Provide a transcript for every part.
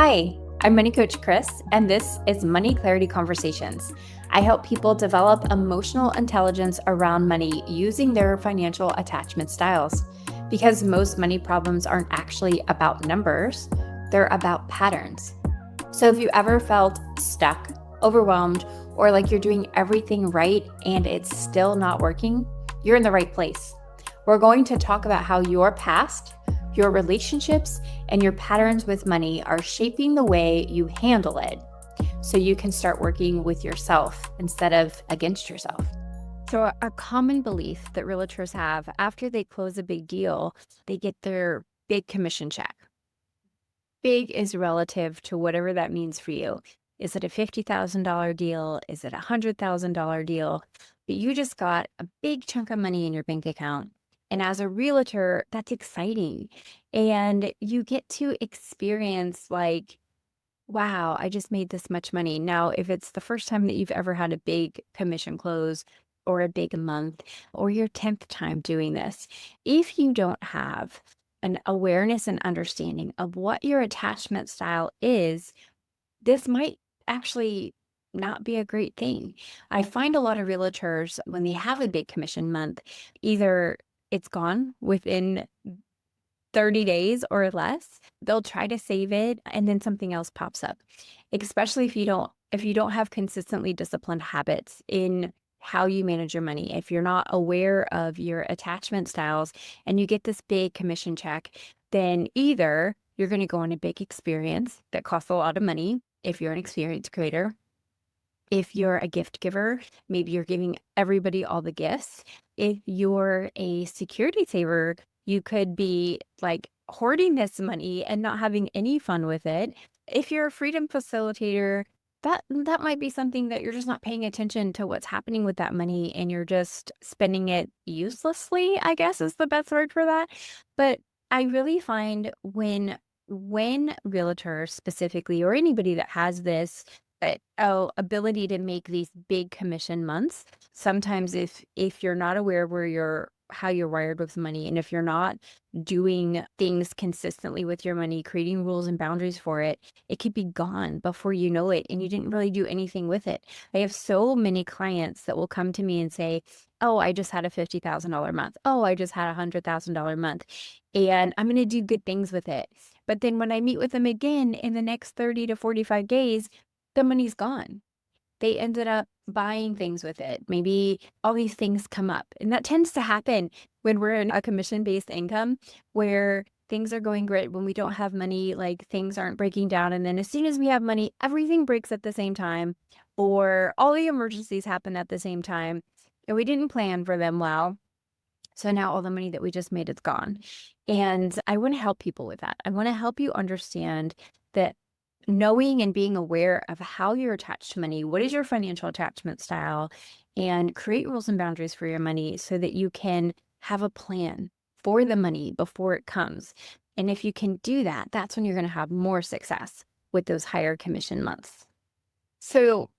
Hi, I'm Money Coach Kris, and this is Money Clarity Conversations. I help people develop emotional intelligence around money using their financial attachment styles. Because most money problems aren't actually about numbers, they're about patterns. So if you ever felt stuck, overwhelmed, or like you're doing everything right and it's still not working, you're in the right place. We're going to talk about how your past, your relationships, and your patterns with money are shaping the way you handle it so you can start working with yourself instead of against yourself. So a common belief that realtors have after they close a big deal, they get their big commission check. Big is relative to whatever that means for you. Is it a $50,000 deal? Is it a $100,000 deal? But you just got a big chunk of money in your bank account. And as a realtor, that's exciting. And you get to experience like, wow, I just made this much money. Now, if it's the first time that you've ever had a big commission close or a big month or your 10th time doing this, if you don't have an awareness and understanding of what your attachment style is, this might actually not be a great thing. I find a lot of realtors, when they have a big commission month, either it's gone within 30 days or less. They'll try to save it and then something else pops up. Especially if you don't have consistently disciplined habits in how you manage your money. If you're not aware of your attachment styles and you get this big commission check, then either you're going to go on a big experience that costs a lot of money if you're an experience creator. If you're a gift giver, maybe you're giving everybody all the gifts. If you're a security saver, you could be like hoarding this money and not having any fun with it. If you're a freedom facilitator, that might be something that you're just not paying attention to what's happening with that money and you're just spending it uselessly, I guess is the best word for that. But I really find when realtors specifically, or anybody that has this ability to make these big commission months, sometimes if you're not aware where how you're wired with money, and if you're not doing things consistently with your money, creating rules and boundaries for it, it could be gone before you know it, and you didn't really do anything with it. I have so many clients that will come to me and say, oh, I just had a $50,000 month. Oh, I just had a $100,000 month, and I'm going to do good things with it. But then when I meet with them again in the next 30 to 45 days, the money's gone. They ended up buying things with it. Maybe all these things come up. And that tends to happen when we're in a commission-based income where things are going great. When we don't have money, like things aren't breaking down. And then as soon as we have money, everything breaks at the same time, or all the emergencies happen at the same time. And we didn't plan for them well. So now all the money that we just made is gone. And I want to help people with that. I want to help you understand that knowing and being aware of how you're attached to money, what is your financial attachment style, and create rules and boundaries for your money so that you can have a plan for the money before it comes. And if you can do that, that's when you're going to have more success with those higher commission months. So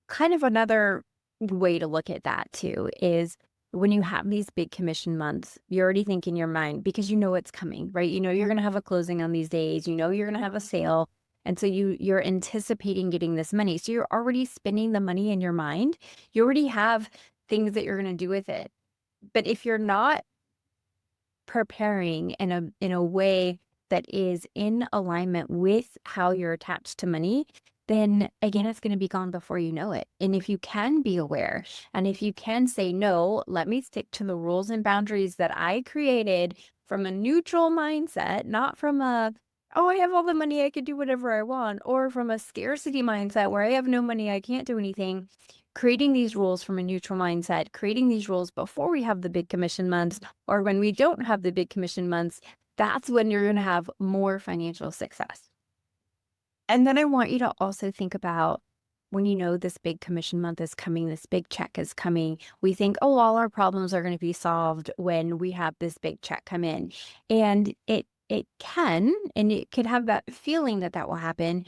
kind of another way to look at that too is when you have these big commission months, you already think in your mind, because you know it's coming, right? You know you're going to have a closing on these days. You know you're going to have a sale. And so you're anticipating getting this money. So you're already spending the money in your mind. You already have things that you're going to do with it. But if you're not preparing in a way that is in alignment with how you're attached to money, then again, it's going to be gone before you know it. And if you can be aware, and if you can say, no, let me stick to the rules and boundaries that I created from a neutral mindset, not from oh, I have all the money, I could do whatever I want, or from a scarcity mindset where I have no money, I can't do anything. Creating these rules from a neutral mindset, creating these rules before we have the big commission months, or when we don't have the big commission months, that's when you're going to have more financial success. And then I want you to also think about when you know this big commission month is coming, this big check is coming, we think, oh, all our problems are going to be solved when we have this big check come in. And it can, and it could have that feeling that will happen.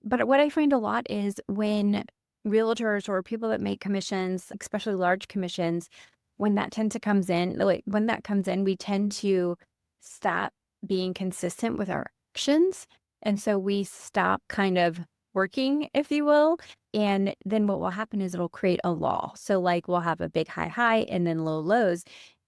But what I find a lot is when realtors or people that make commissions, especially large commissions, when that comes in, we tend to stop being consistent with our actions And so we stop kind of working, if you will. And then what will happen is it'll create a lull. So, like, we'll have a big high and then low lows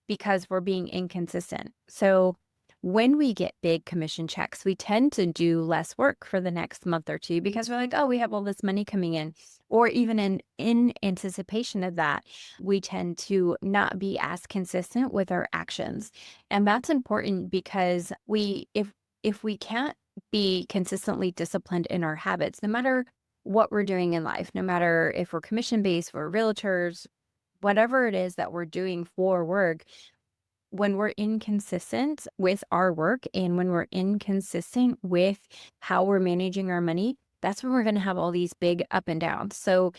because we're being inconsistent. So, when we get big commission checks, we tend to do less work for the next month or two because we're like, oh, we have all this money coming in. Or even in anticipation of that, we tend to not be as consistent with our actions. And that's important because if we can't be consistently disciplined in our habits, no matter what we're doing in life, no matter if we're commission based, we're realtors, whatever it is that we're doing for work, when we're inconsistent with our work and when we're inconsistent with how we're managing our money, that's when we're going to have all these big up and downs. So,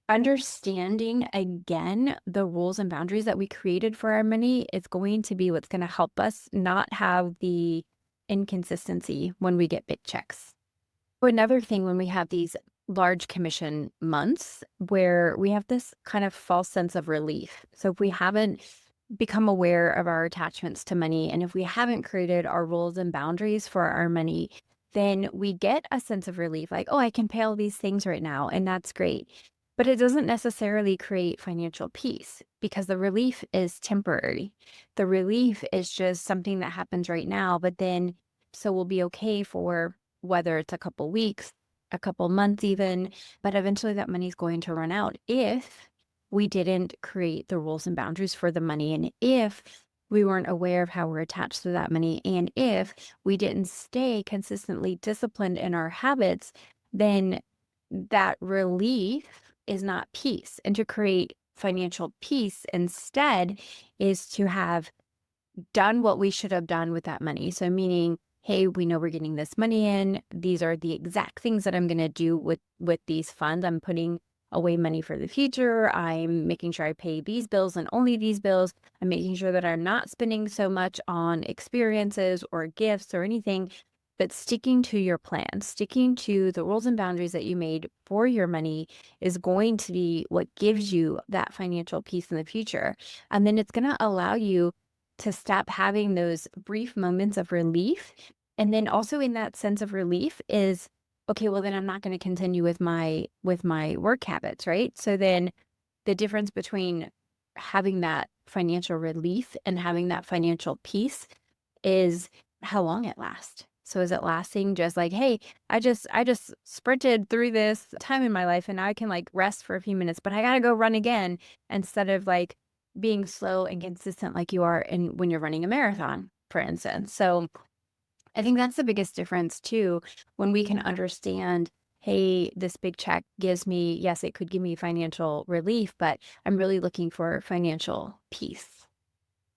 understanding again the rules and boundaries that we created for our money is going to be what's going to help us not have the inconsistency when we get big checks. Another thing, when we have these large commission months where we have this kind of false sense of relief. So if we haven't become aware of our attachments to money, and if we haven't created our rules and boundaries for our money, then we get a sense of relief, like, oh, I can pay all these things right now, and that's great. But it doesn't necessarily create financial peace because the relief is temporary. The relief is just something that happens right now, but then so we'll be okay for whether it's a couple weeks, a couple months even, but eventually that money's going to run out if we didn't create the rules and boundaries for the money, and if we weren't aware of how we're attached to that money, and if we didn't stay consistently disciplined in our habits, then that relief is not peace. And to create financial peace instead is to have done what we should have done with that money. So meaning, hey, we know we're getting this money in. These are the exact things that I'm going to do with these funds. I'm putting away money for the future. I'm making sure I pay these bills and only these bills. I'm making sure that I'm not spending so much on experiences or gifts or anything, but sticking to your plan, sticking to the rules and boundaries that you made for your money is going to be what gives you that financial peace in the future. And then it's going to allow you to stop having those brief moments of relief. And then also in that sense of relief is, okay, well then I'm not going to continue with my work habits, right? So then the difference between having that financial relief and having that financial peace is how long it lasts. So is it lasting just like, hey, I just sprinted through this time in my life and now I can like rest for a few minutes, but I got to go run again, instead of like being slow and consistent like you are in when you're running a marathon, for instance. So I think that's the biggest difference too, when we can understand, hey, this big check gives me, yes, it could give me financial relief, but I'm really looking for financial peace.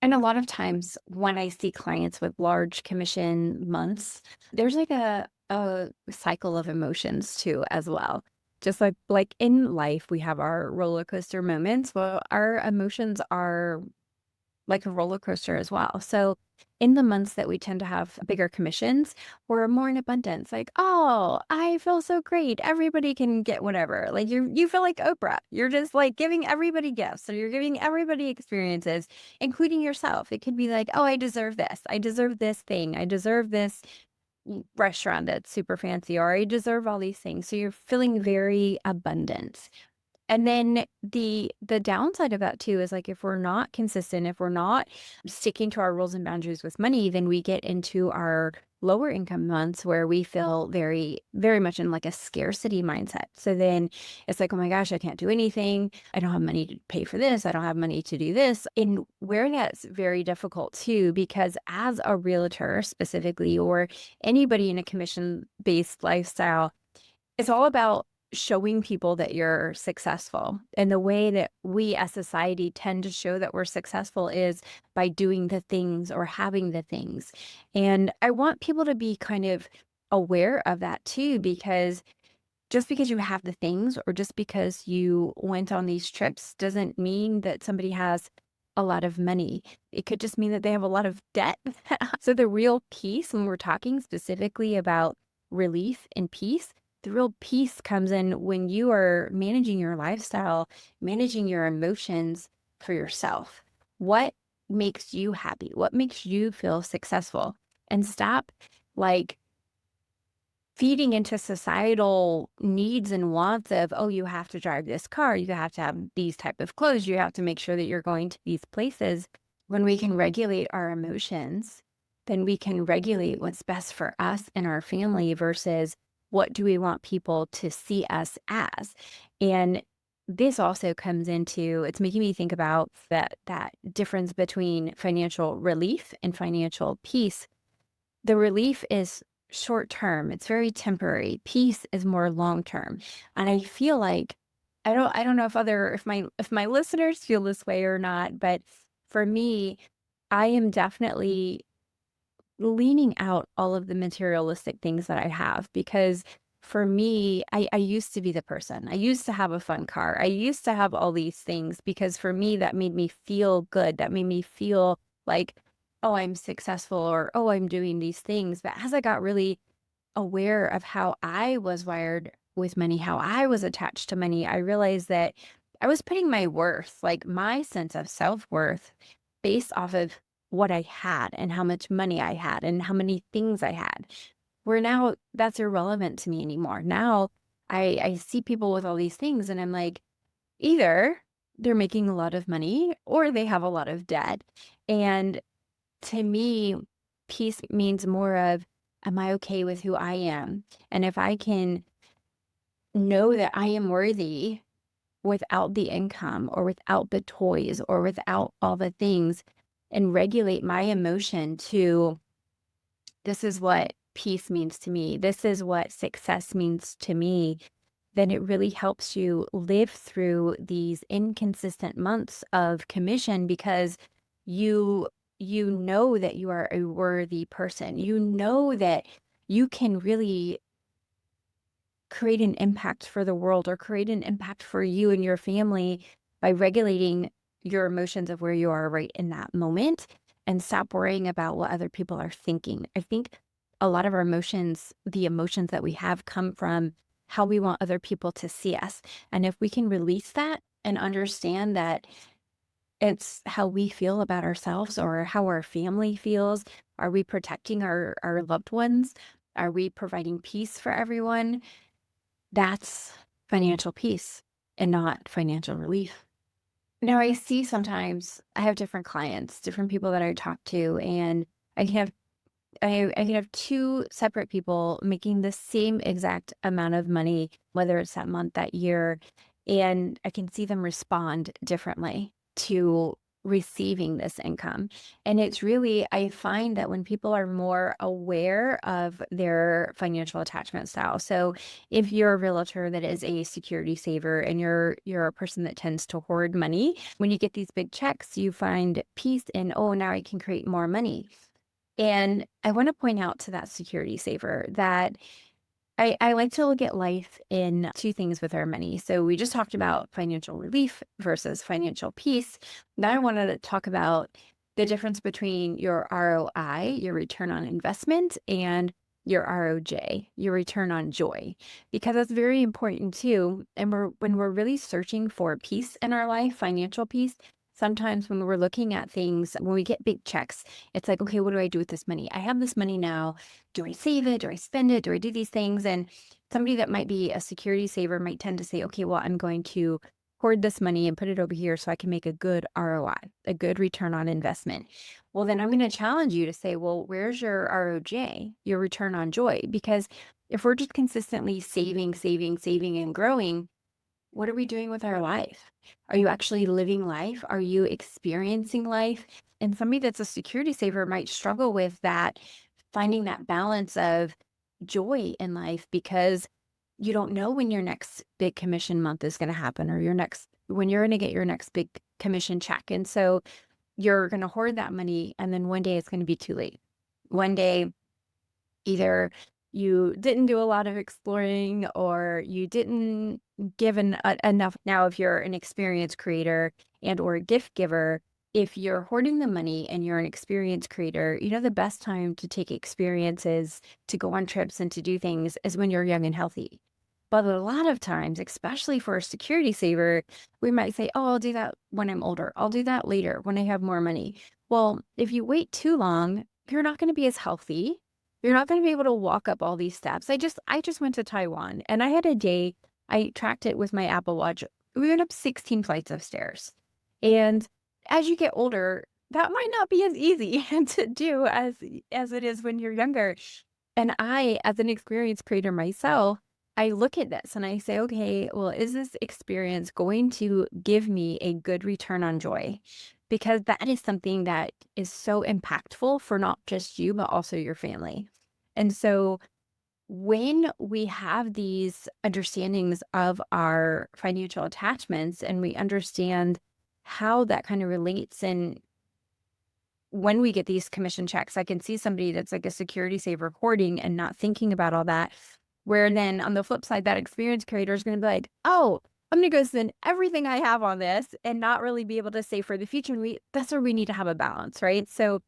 And a lot of times when I see clients with large commission months, there's like a cycle of emotions too, as well. Just like in life, we have our roller coaster moments. Well, our emotions are like a roller coaster as well. So in the months that we tend to have bigger commissions, we're more in abundance. Like, oh, I feel so great. Everybody can get whatever. Like you feel like Oprah. You're just like giving everybody gifts, or you're giving everybody experiences, including yourself. It could be like, oh, I deserve this. I deserve this thing. I deserve this restaurant that's super fancy, or I deserve all these things. So you're feeling very abundant. And then the downside of that too is like, if we're not consistent, if we're not sticking to our rules and boundaries with money, then we get into our lower income months where we feel very, very much in like a scarcity mindset. So then it's like, oh my gosh, I can't do anything. I don't have money to pay for this. I don't have money to do this. And where that's very difficult too, because as a realtor specifically, or anybody in a commission-based lifestyle, it's all about showing people that you're successful. And the way that we as society tend to show that we're successful is by doing the things or having the things. And I want people to be kind of aware of that too, because just because you have the things or just because you went on these trips doesn't mean that somebody has a lot of money. It could just mean that they have a lot of debt. So the real peace, when we're talking specifically about relief and peace, the real peace comes in when you are managing your lifestyle, managing your emotions for yourself. What makes you happy? What makes you feel successful? And stop like feeding into societal needs and wants of, oh, you have to drive this car, you have to have these type of clothes, you have to make sure that you're going to these places. When we can regulate our emotions, then we can regulate what's best for us and our family versus what do we want people to see us as. And this also comes into, it's making me think about that difference between financial relief and financial peace. The relief is short term, it's very temporary. Peace is more long term. And I feel like I don't know if my listeners feel this way or not, but for me, I am definitely leaning out all of the materialistic things that I have because for me, I used to be the person. I used to have a fun car. I used to have all these things because for me, that made me feel good. That made me feel like, oh, I'm successful or, oh, I'm doing these things. But as I got really aware of how I was wired with money, how I was attached to money, I realized that I was putting my worth, like my sense of self-worth, based off of what I had and how much money I had and how many things I had. Where now that's irrelevant to me anymore. Now I see people with all these things and I'm like, either they're making a lot of money or they have a lot of debt. And to me, peace means more of, am I okay with who I am? And if I can know that I am worthy without the income or without the toys or without all the things and regulate my emotion to, this is what peace means to me. This is what success means to me. Then it really helps you live through these inconsistent months of commission because you you know that you are a worthy person. You know that you can really create an impact for the world or create an impact for you and your family by regulating your emotions of where you are right in that moment and stop worrying about what other people are thinking. I think a lot of our emotions, the emotions that we have, come from how we want other people to see us. And if we can release that and understand that it's how we feel about ourselves or how our family feels, are we protecting our loved ones? Are we providing peace for everyone? That's financial peace and not financial relief. Now, I see sometimes I have different clients, different people that I talk to, and I can have I can have two separate people making the same exact amount of money, whether it's that month, that year, and I can see them respond differently to receiving this income. And it's really, I find that when people are more aware of their financial attachment style. So if you're a realtor that is a security saver and you're a person that tends to hoard money, when you get these big checks, you find peace in, oh, now I can create more money. And I want to point out to that security saver that I like to look at life in two things with our money. So we just talked about financial relief versus financial peace. Now I wanted to talk about the difference between your ROI, your return on investment, and your ROJ, your return on joy, because that's very important too. And when we're really searching for peace in our life, financial peace, sometimes when we're looking at things, when we get big checks, it's like, okay, what do I do with this money? I have this money now. Do I save it? Do I spend it? Do I do these things? And somebody that might be a security saver might tend to say, okay, well, I'm going to hoard this money and put it over here so I can make a good ROI, a good return on investment. Well, then I'm going to challenge you to say, well, where's your ROJ, your return on joy? Because if we're just consistently saving, saving, saving, and growing, what are we doing with our life? Are you actually living life? Are you experiencing life? And somebody that's a security saver might struggle with that, finding that balance of joy in life because you don't know when your next big commission month is going to happen or when you're going to get your next big commission check. And so you're going to hoard that money and then one day it's going to be too late. One day, either you didn't do a lot of exploring or you didn't give enough. Now, if you're an experienced creator and or a gift giver, if you're hoarding the money and you're an experienced creator, the best time to take experiences, to go on trips and to do things is when you're young and healthy. But a lot of times, especially for a security saver, we might say, oh, I'll do that when I'm older. I'll do that later when I have more money. Well, if you wait too long, you're not going to be as healthy. You're not going to be able to walk up all these steps. I just went to Taiwan and I had a day, I tracked it with my Apple Watch. We went up 16 flights of stairs. And as you get older, that might not be as easy to do as it is when you're younger. And I, as an experienced creator myself, I look at this and I say, okay, well, is this experience going to give me a good return on joy? Because that is something that is so impactful for not just you, but also your family. And so when we have these understandings of our financial attachments and we understand how that kind of relates, and when we get these commission checks, I can see somebody that's like a security saver hoarding and not thinking about all that. Where then on the flip side, that experienced creator is going to be like, oh, I'm going to go spend everything I have on this and not really be able to save for the future. And that's where we need to have a balance, right? So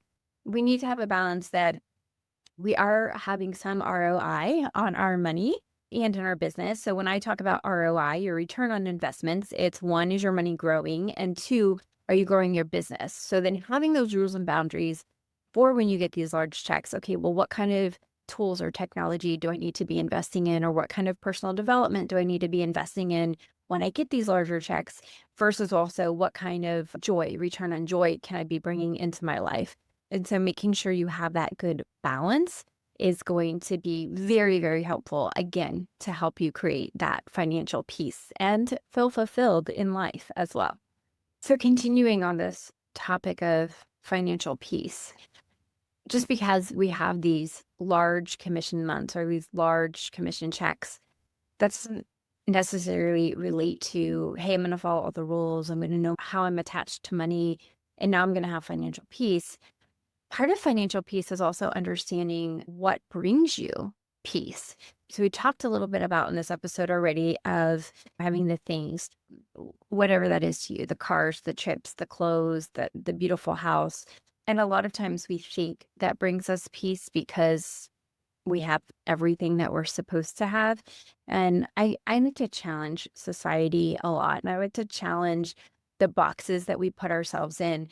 we need to have a balance that we are having some ROI on our money and in our business. So when I talk about ROI, your return on investments, it's one, is your money growing? And two, are you growing your business? So then having those rules and boundaries for when you get these large checks, okay, well, what kind of tools or technology do I need to be investing in? Or what kind of personal development do I need to be investing in when I get these larger checks? Versus also what kind of joy, return on joy can I be bringing into my life? And so making sure you have that good balance is going to be very, very helpful, again, to help you create that financial peace and feel fulfilled in life as well. So continuing on this topic of financial peace, just because we have these large commission months or these large commission checks, that doesn't necessarily relate to, hey, I'm going to follow all the rules. I'm going to know how I'm attached to money, and now I'm going to have financial peace. Part of financial peace is also understanding what brings you peace. So we talked a little bit about in this episode already of having the things, whatever that is to you, the cars, the trips, the clothes, the beautiful house. And a lot of times we think that brings us peace because we have everything that we're supposed to have. And I like to challenge society a lot. And I like to challenge the boxes that we put ourselves in.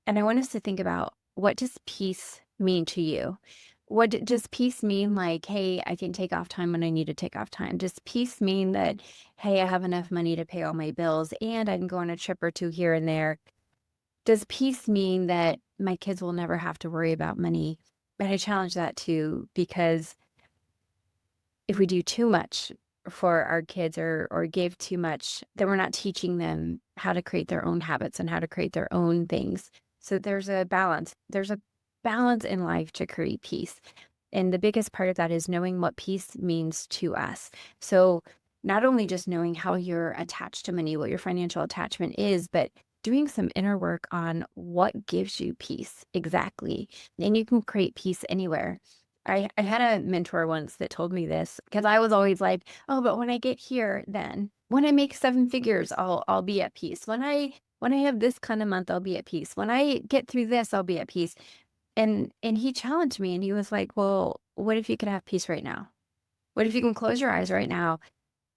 And I want us to think about, what does peace mean to you? What does peace mean? Like, hey, I can take off time when I need to take off time. Does peace mean that, hey, I have enough money to pay all my bills and I can go on a trip or two here and there? Does peace mean that my kids will never have to worry about money? And I challenge that too, because if we do too much for our kids or give too much, then we're not teaching them how to create their own habits and how to create their own things. So there's a balance. There's a balance in life to create peace. And the biggest part of that is knowing what peace means to us. So not only just knowing how you're attached to money, what your financial attachment is, but doing some inner work on what gives you peace exactly. And you can create peace anywhere. I had a mentor once that told me this, because I was always like, oh, but when I get here, then when I make 7 figures, I'll be at peace. When I have this kind of month, I'll be at peace. When I get through this, I'll be at peace. And he challenged me and he was like, well, what if you could have peace right now? What if you can close your eyes right now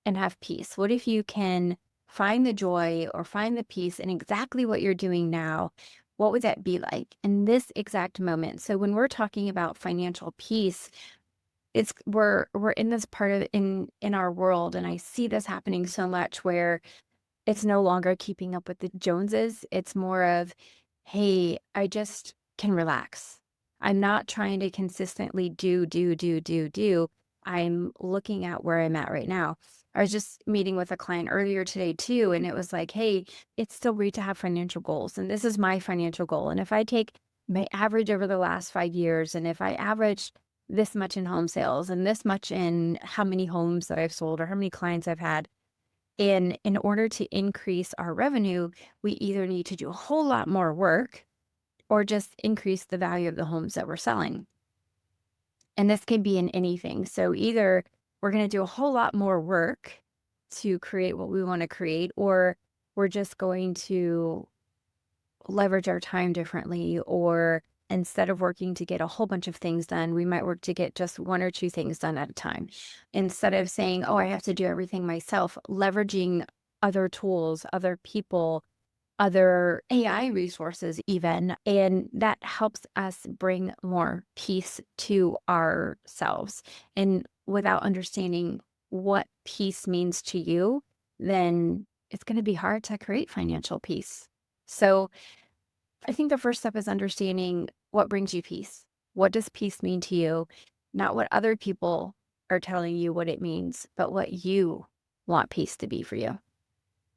and have peace? What if you can find the joy or find the peace in exactly what you're doing now? What would that be like in this exact moment? So when we're talking about financial peace, it's we're in this part of in our world, and I see this happening so much where it's no longer keeping up with the Joneses. It's more of, hey, I just can relax. I'm not trying to consistently do. I'm looking at where I'm at right now. I was just meeting with a client earlier today too, and it was like, hey, it's still great to have financial goals. And this is my financial goal. And if I take my average over the last 5 years, and if I average this much in home sales and this much in how many homes that I've sold or how many clients I've had, and in order to increase our revenue, we either need to do a whole lot more work or just increase the value of the homes that we're selling. And this can be in anything. So either we're going to do a whole lot more work to create what we want to create, or we're just going to leverage our time differently, or instead of working to get a whole bunch of things done, we might work to get just 1 or 2 things done at a time. Instead of saying, oh, I have to do everything myself, leveraging other tools, other people, other AI resources even, and that helps us bring more peace to ourselves. And without understanding what peace means to you, then it's going to be hard to create financial peace. So I think the first step is understanding what brings you peace. What does peace mean to you? Not what other people are telling you what it means, but what you want peace to be for you.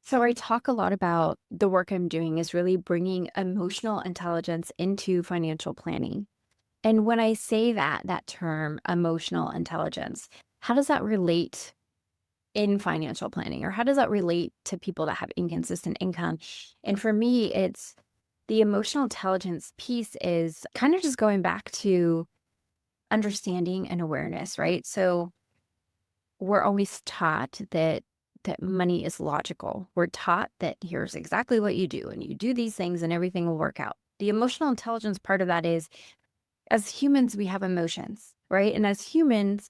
So I talk a lot about the work I'm doing is really bringing emotional intelligence into financial planning. And when I say that term, emotional intelligence, how does that relate in financial planning, or how does that relate to people that have inconsistent income? And for me, it's the emotional intelligence piece is kind of just going back to understanding and awareness, right? So we're always taught that money is logical. We're taught that here's exactly what you do, and you do these things and everything will work out. The emotional intelligence part of that is, as humans, we have emotions, right? And as humans,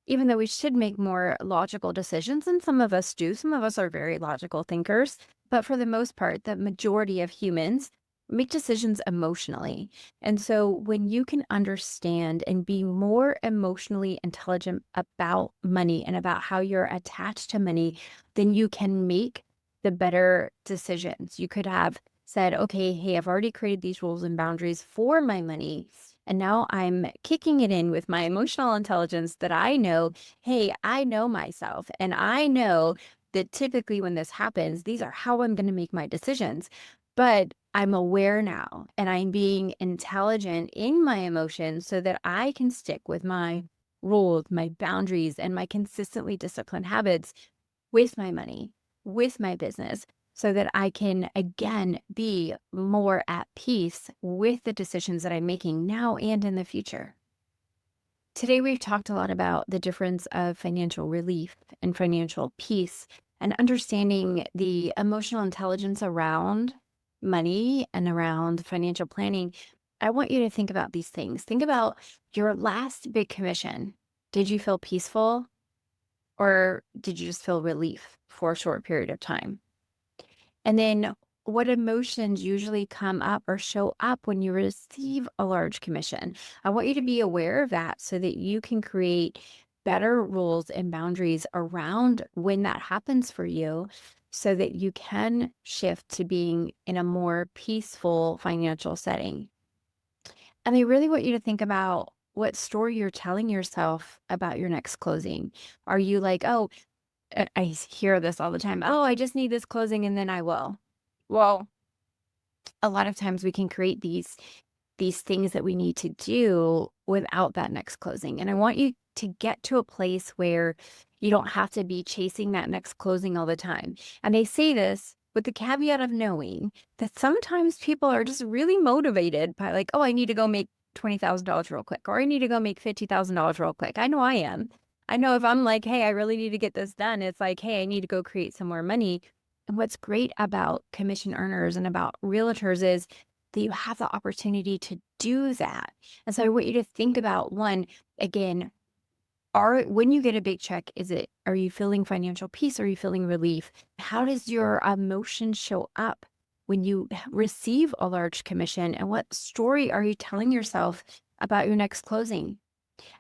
even though we should make more logical decisions, and some of us do, some of us are very logical thinkers, but for the most part, the majority of humans make decisions emotionally. And so when you can understand and be more emotionally intelligent about money and about how you're attached to money, then you can make the better decisions. You could have said, okay, hey, I've already created these rules and boundaries for my money. And now I'm kicking it in with my emotional intelligence that I know, hey, I know myself, and I know that typically when this happens, these are how I'm going to make my decisions. But I'm aware now, and I'm being intelligent in my emotions so that I can stick with my rules, my boundaries, and my consistently disciplined habits with my money, with my business, so that I can, again, be more at peace with the decisions that I'm making now and in the future. Today, we've talked a lot about the difference of financial relief and financial peace, and understanding the emotional intelligence around money and around financial planning. I want you to think about these things. Think about your last big commission. Did you feel peaceful, or did you just feel relief for a short period of time? And then what emotions usually come up or show up when you receive a large commission? I want you to be aware of that so that you can create better rules and boundaries around when that happens for you, so that you can shift to being in a more peaceful financial setting. And I really want you to think about what story you're telling yourself about your next closing. Are you like, oh, I hear this all the time. Oh, I just need this closing and then I will. Well, a lot of times we can create these things that we need to do without that next closing. And I want you to get to a place where you don't have to be chasing that next closing all the time. And I say this with the caveat of knowing that sometimes people are just really motivated by, like, oh, I need to go make $20,000 real quick, or I need to go make $50,000 real quick. I know I am. I know if I'm like, hey, I really need to get this done, it's like, hey, I need to go create some more money. And what's great about commission earners and about realtors is that you have the opportunity to do that. And so I want you to think about, one, again, when you get a big check, are you feeling financial peace? Are you feeling relief? How does your emotion show up when you receive a large commission? And what story are you telling yourself about your next closing?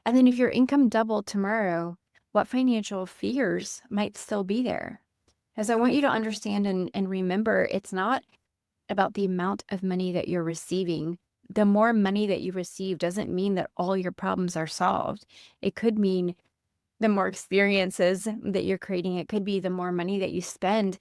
And then if your income doubled tomorrow, what financial fears might still be there? As I want you to understand and remember, it's not about the amount of money that you're receiving. The more money that you receive doesn't mean that all your problems are solved. It could mean the more experiences that you're creating. It could be the more money that you spend.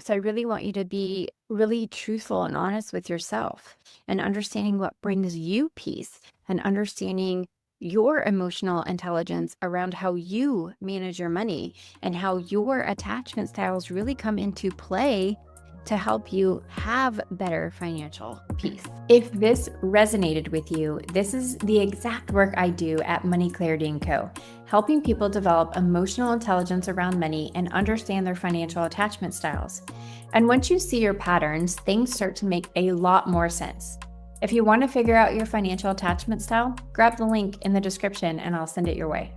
So I really want you to be really truthful and honest with yourself, and understanding what brings you peace, and understanding your emotional intelligence around how you manage your money and how your attachment styles really come into play to help you have better financial peace. If this resonated with you, this is the exact work I do at Money Clarity & Co., helping people develop emotional intelligence around money and understand their financial attachment styles. And once you see your patterns, things start to make a lot more sense. If you want to figure out your financial attachment style, grab the link in the description and I'll send it your way.